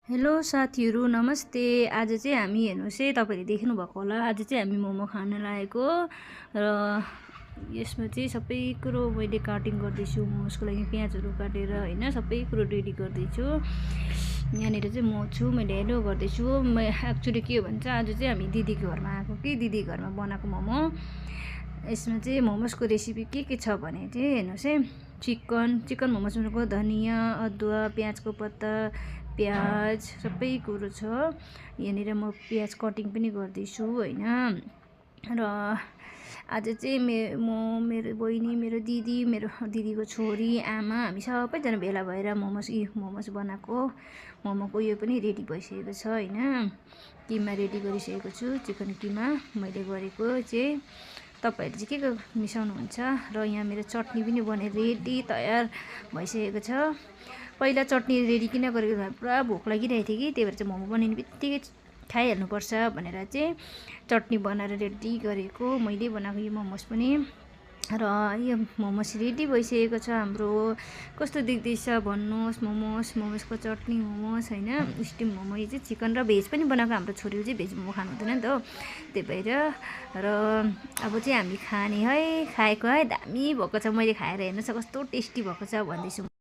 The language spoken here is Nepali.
हेलो साथीहरू नमस्ते। आज चाहिँ हामी हेर्नुहोस् है, तपाईँले देख्नुभएको होला, आज चाहिँ हामी मोमो खान लागेको र यसमा चाहिँ सबै कुरो मैले काटिङ गर्दैछु। मोमोसको लागि प्याजहरू काटेर होइन सबै कुरो रेडी गर्दैछु। यहाँनिर चाहिँ म छु, मैले हेलो गर्दैछु। एक्चुअली के हो भने चाहिँ आज चाहिँ हामी दिदीको घरमा आएको कि दिदी घरमा बनाएको मोमो। यसमा चाहिँ मोमोसको रेसिपी के छ भने चाहिँ हेर्नुहोस् है, चिकन मोमोस बनाएको, धनियाँ अदुवा प्याजको पत्ता प्याज सबै कुरो छ। यहाँनिर म प्याज कटिङ पनि गर्दैछु होइन। र आज चाहिँ मेरो बहिनी, मेरो दिदी, मेरो दिदीको छोरी, आमा, हामी सबैजना भेला भएर मोमोस बनाएको। मोमोको यो पनि रेडी भइसकेको छ होइन। किमा रेडी गरिसकेको छु, चिकन किमा मैले गरेको चाहिँ। तपाईँहरूले चाहिँ के मिसाउनुहुन्छ। र यहाँ मेरो चटनी पनि बने रेडी तयार भइसकेको छ। पहिला चटनी रेडी किन गरेको भए पुरा भोक लागिरहेको थियो कि, त्यही भएर चाहिँ मोमो बनाउने बित्तिकै खाइहाल्नुपर्छ भनेर चाहिँ चटनी बनाएर रेडी गरेको। मैले बनाएको यो मोमोस पनि। र यो मोमोस रेडी भइसकेको छ हाम्रो। कस्तो देख्दैछ भन्नुहोस्। मोमोसको चटनी मोमोस होइन, स्टिम मोमो। यो चाहिँ चिकन र भेज पनि बनाएको। हाम्रो छोरीले चाहिँ भेज मोमो खानु हुँदैन नि त हो, त्यही भएर। र अब चाहिँ हामी खाने है, खाएको है, दामी भएको छ। मैले खाएर हेर्नुहोस् कस्तो टेस्टी भएको छ भन्दैछु।